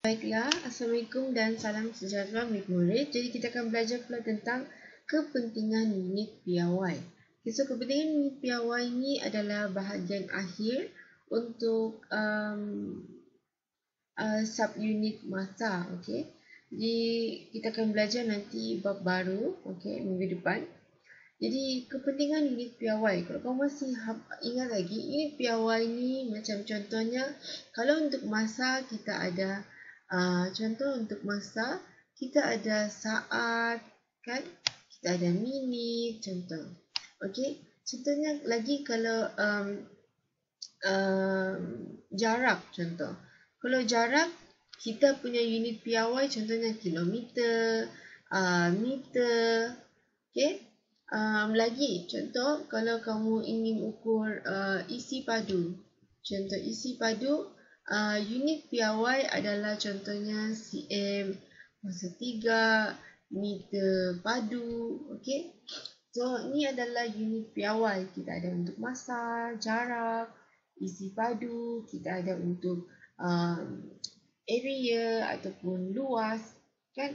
Baiklah, Assalamualaikum dan salam sejahtera murid-murid. Jadi kita akan belajar pula tentang kepentingan unit piawai. Okay, so kepentingan unit piawai ini adalah bahagian akhir untuk subunit massa. Okay. Jadi kita akan belajar nanti bab baru, okay, minggu depan. Jadi kepentingan unit piawai, kalau kamu masih ingat lagi, unit piawai ni macam contohnya, kalau untuk masa kita ada contoh untuk masa kita ada saat, kan, kita ada minit, contoh. Okey, contohnya lagi kalau jarak, contoh. Kalau jarak kita punya unit piawai contohnya kilometer, meter. Okey. Lagi contoh kalau kamu ingin ukur isi padu. Contoh isi padu, unit piawai adalah contohnya cm masa 3 meter padu. Okey. So ini adalah unit piawai. Kita ada untuk masa, jarak, isi padu, kita ada untuk area ataupun luas, kan?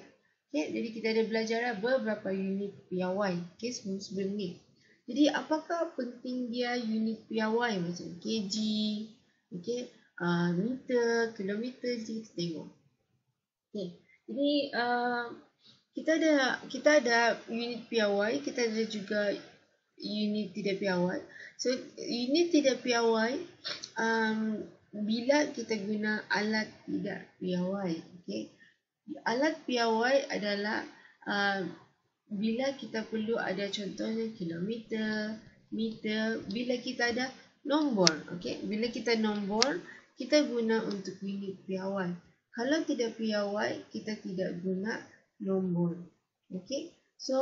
Okay, jadi kita ada belajar beberapa unit piawai, okay, sebelum ni. Jadi apakah penting dia unit piawai macam kg, okay, meter, kilometer, jadi kita tengok. Okay, jadi kita ada unit piawai, kita ada juga unit tidak piawai. So unit tidak piawai bila kita guna alat tidak piawai, okay. Alat piawai adalah bila kita perlu ada contohnya kilometer, meter, bila kita ada nombor, okey. Bila kita nombor, kita guna untuk unit piawai. Kalau tidak piawai, kita tidak guna nombor. Okey. So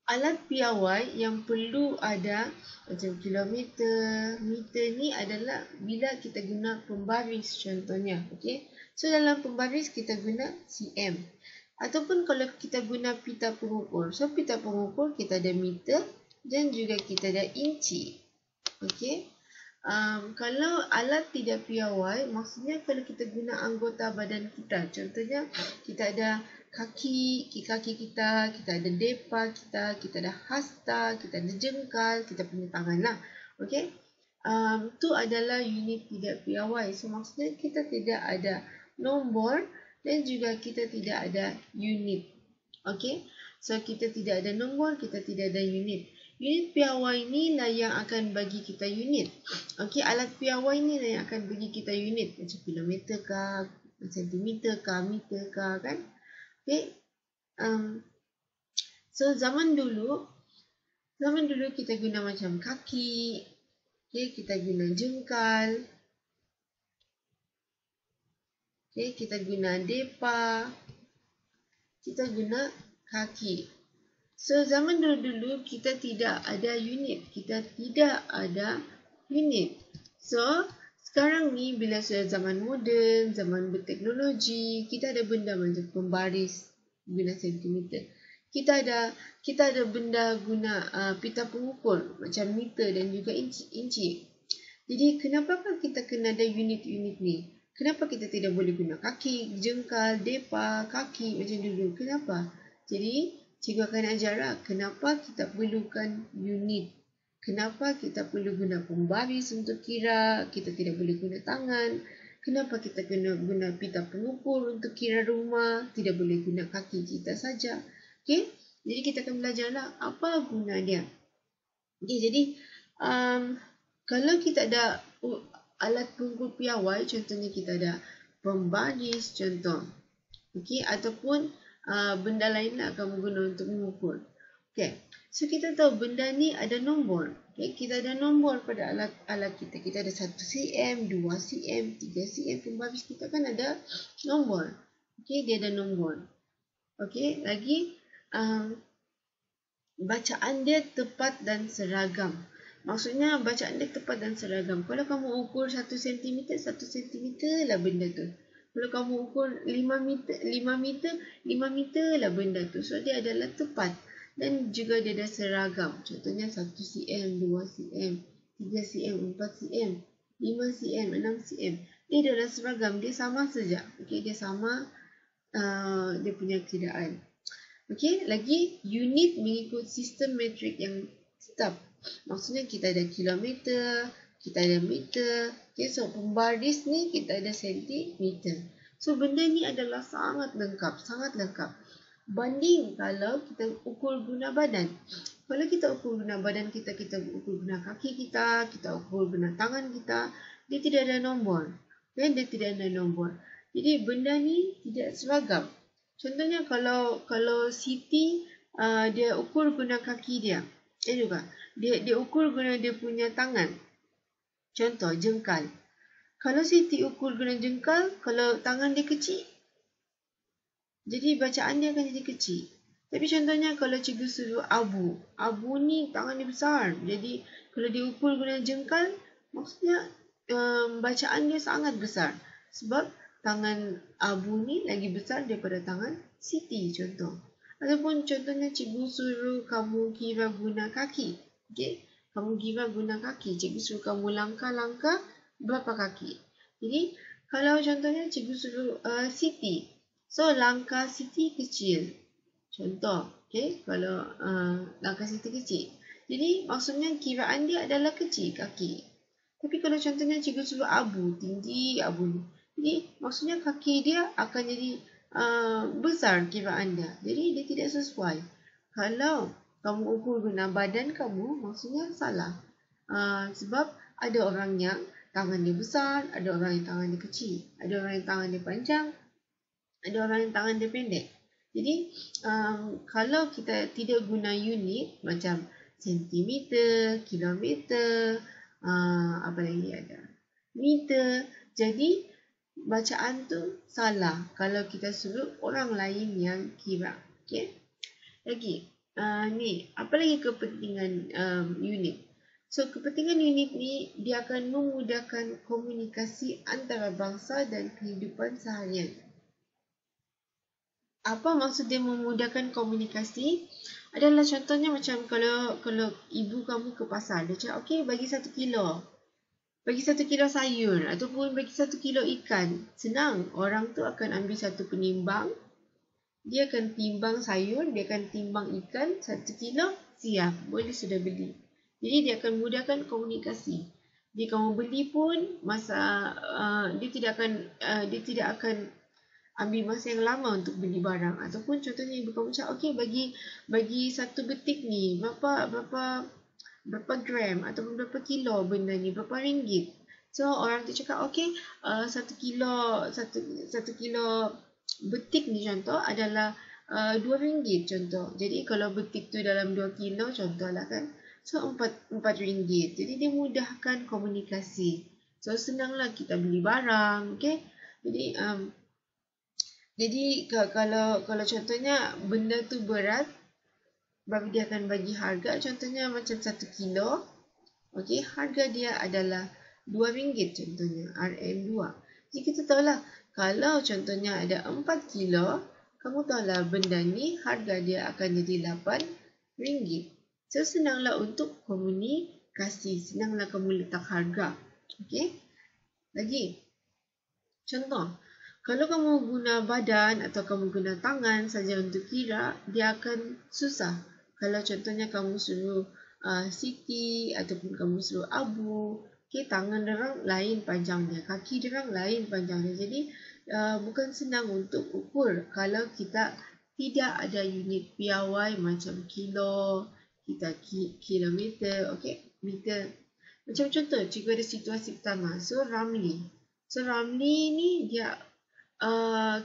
alat piawai yang perlu ada macam kilometer, meter ni adalah bila kita guna pembaris contohnya. Okay. So dalam pembaris kita guna cm. Ataupun kalau kita guna pita pengukur. So pita pengukur kita ada meter dan juga kita ada inci. Okay. Kalau alat tidak piawai, maksudnya kalau kita guna anggota badan kita. Contohnya kita ada kaki kita ada depa kita ada hasta, kita ada jengkal, kita punya tangan lah. Okey. Tu adalah unit tidak piawai. So maksudnya kita tidak ada nombor dan juga kita tidak ada unit. Okey. So kita tidak ada nombor, kita tidak ada unit. Unit piawai ni lah yang akan bagi kita unit. Okey, alat piawai ni lah yang akan bagi kita unit. Macam kilometer kah, sentimeter kah, meter kah, kan? Okay. So zaman dulu kita guna macam kaki, okay, kita guna jengkal, okay, kita guna depa, kita guna kaki. So zaman dulu kita tidak ada unit, So sekarang ni bila sudah zaman moden, zaman berteknologi, kita ada benda macam pembaris guna sentimeter. Kita ada benda guna pita pengukur macam meter dan juga inci. Jadi kenapa kita kena ada unit-unit ni? Kenapa kita tidak boleh guna kaki, jengkal, depa, kaki macam dulu? Kenapa? Jadi cikgu akan ajar kenapa kita perlukan unit. Kenapa kita perlu guna pembaris untuk kira, kita tidak boleh guna tangan. Kenapa kita kena guna pita pengukur untuk kira rumah, tidak boleh guna kaki kita saja. Okay? Jadi kita akan belajarlah apa guna dia. Okay, jadi kalau kita ada alat pengukur piawai, contohnya kita ada pembaris contoh. Okay? Ataupun benda lain lah kamu guna untuk mengukur. Okay. So kita tahu benda ni ada nombor. Okay. Kita ada nombor pada alat kita. Kita ada 1 cm, 2 cm, 3 cm. Pembaris kita kan ada nombor. Okay. Dia ada nombor. Okay. Lagi bacaan dia tepat dan seragam. Maksudnya bacaan dia tepat dan seragam. Kalau kamu ukur 1 cm, 1 cm lah benda tu. Kalau kamu ukur 5 meter lah benda tu. So dia adalah tepat. Dan juga dia ada seragam. Contohnya 1 cm, 2 cm, 3 cm, 4 cm, 5 cm, 6 cm. Dia adalah seragam, dia sama saja. Okey, dia sama dia punya kiraan. Okey, lagi unit mengikut sistem metrik yang tetap. Maksudnya kita ada kilometer, kita ada meter. Okay, so pembaris ni kita ada sentimeter. So benda ni adalah sangat lengkap, sangat lengkap. Banding kalau kita ukur guna badan. Kalau kita ukur guna badan kita, kita ukur guna kaki kita ukur guna tangan kita, dia tidak ada nombor. Dan dia tidak ada nombor. Jadi benda ni tidak seragam. Contohnya kalau Siti dia ukur guna kaki dia. Juga. Dia ukur guna dia punya tangan. Contoh jengkal. Kalau Siti ukur guna jengkal, kalau tangan dia kecil, jadi bacaan dia akan jadi kecil. Tapi contohnya kalau cikgu suruh Abu. Abu ni tangan dia besar. Jadi kalau dia ukur guna jengkal, maksudnya bacaan dia sangat besar. Sebab tangan Abu ni lagi besar daripada tangan Siti contoh. Ataupun contohnya cikgu suruh kamu kira guna kaki. Okay? Kamu kira guna kaki. Cikgu suruh kamu langkah-langkah berapa kaki. Jadi kalau contohnya cikgu suruh Siti. So langkah Siti kecil. Contoh. Okay? Kalau langkah Siti kecil. Jadi maksudnya kiraan dia adalah kecil kaki. Tapi kalau contohnya cikgu suruh Abu. Tinggi Abu ni. Jadi maksudnya kaki dia akan jadi besar kiraan dia. Jadi dia tidak sesuai. Kalau kamu ukur guna badan kamu, maksudnya salah. Sebab ada orang yang tangan dia besar, ada orang yang tangan dia kecil, ada orang yang tangan dia panjang, ada orang yang tangan dia pendek. Jadi kalau kita tidak guna unit macam sentimeter, kilometer, apa lagi ada, meter, jadi bacaan tu salah kalau kita suruh orang lain yang kira. Okay? Lagi, ni apa lagi kepentingan unit? So kepentingan unit ni dia akan memudahkan komunikasi antara bangsa dan kehidupan seharian. Apa maksud dia memudahkan komunikasi? Adalah contohnya macam kalau ibu kamu ke pasar, dia cakap okey bagi 1 kilo. Bagi 1 kilo sayur ataupun bagi 1 kilo ikan. Senang, orang tu akan ambil satu penimbang. Dia akan timbang sayur, dia akan timbang ikan 1 kilo, siap, boleh sudah beli. Jadi dia akan mudahkan komunikasi. Jadi kamu beli pun dia tidak akan ambil masa yang lama untuk beli barang. Ataupun contohnya ibu kamu cakap okey bagi satu betik ni berapa gram ataupun berapa kilo benda ni, berapa ringgit. So orang tu cakap okey 1 kilo betik ni contoh adalah RM2 contoh. Jadi kalau betik tu dalam 2 kilo contohlah kan. So RM4. Jadi dia mudahkan komunikasi. So senanglah kita beli barang, okey. Jadi kalau contohnya benda tu berat, baru dia akan bagi harga. Contohnya macam 1 kilo. Okey, harga dia adalah RM2 contohnya, RM2. Jadi kita tahulah kalau contohnya ada 4 kilo, kamu tahulah benda ni harga dia akan jadi RM8. So senanglah untuk komunikasi, senanglah kamu letak harga. Okey. Lagi contoh, kalau kamu guna badan atau kamu guna tangan saja untuk kira, dia akan susah. Kalau contohnya kamu suruh Siti ataupun kamu suruh Abu, okay, tangan orang lain panjangnya, kaki orang lain panjangnya. Jadi bukan senang untuk ukur kalau kita tidak ada unit piawai macam kilo, kita kilometer, okay, meter. Macam contoh, cikgu ada situasi pertama. So Ramli ni dia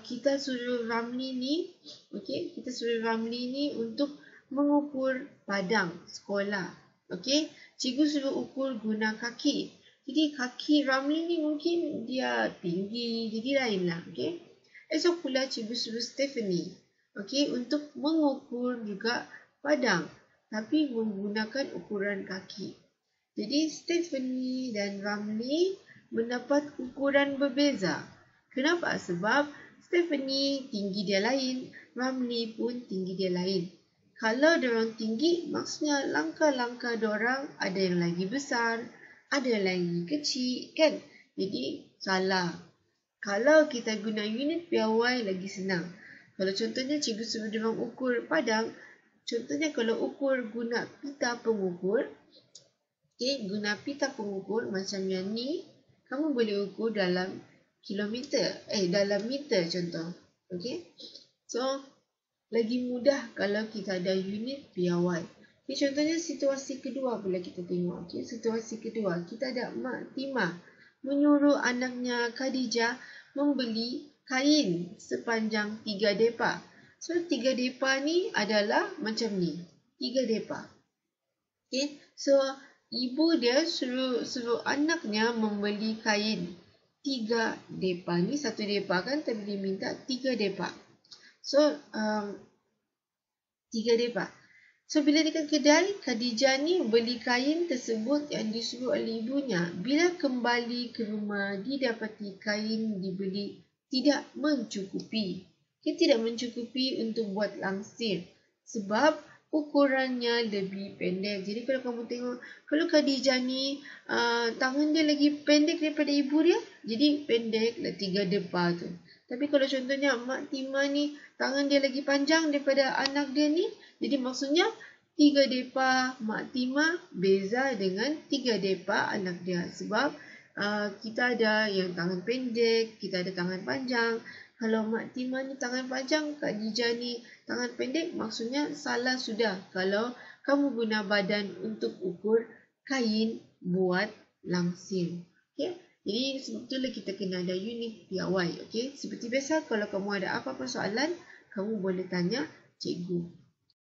kita suruh Ramli ni, okay, kita suruh Ramli ni untuk mengukur padang sekolah. Okay, cikgu suruh ukur guna kaki. Jadi kaki Ramli ni mungkin dia tinggi, jadi lainlah. Okay, esok pula cikgu suruh Stephanie, okay, untuk mengukur juga padang, tapi menggunakan ukuran kaki. Jadi Stephanie dan Ramli mendapat ukuran berbeza. Kenapa? Sebab Stephanie tinggi dia lain, Ramli pun tinggi dia lain. Kalau diorang tinggi, maksudnya langkah-langkah diorang ada yang lagi besar, ada yang lagi kecil, kan? Jadi salah. Kalau kita guna unit piawai lagi senang. Kalau contohnya cikgu suruh diorang ukur padang, contohnya kalau ukur guna pita pengukur, guna pita pengukur macam yang ni, kamu boleh ukur dalam kilometer, dalam meter contoh. So, lagi mudah kalau kita ada unit piawai. Contohnya situasi kedua pula kita tengok. Situasi kedua, kita ada Mak Timah menyuruh anaknya Khadijah membeli kain sepanjang 3 depa. So 3 depa ni adalah macam ni. 3 depa. So ibu dia suruh anaknya membeli kain 3 depa ni. 1 depa kan, tapi dia minta 3 depa. So 3 depa. So, bila dekat kedai, Khadijah ni beli kain tersebut yang disuruh oleh ibunya. Bila kembali ke rumah, didapati kain dibeli tidak mencukupi. Tidak mencukupi untuk buat langsir. Sebab ukurannya lebih pendek. Jadi, kalau kamu tengok, kalau Khadijah ni, tangan dia lagi pendek daripada ibu dia. Jadi, pendek lah 3 depa tu. Tapi kalau contohnya Mak Timah ni, tangan dia lagi panjang daripada anak dia ni. Jadi maksudnya 3 depa Mak Timah beza dengan 3 depa anak dia. Sebab kita ada yang tangan pendek, kita ada tangan panjang. Kalau Mak Timah ni tangan panjang, Khadijah ni tangan pendek, maksudnya salah sudah kalau kamu guna badan untuk ukur kain buat langsir. Jadi sebetulnya kita kena ada unit piawai. Seperti biasa, kalau kamu ada apa-apa soalan, kamu boleh tanya cikgu.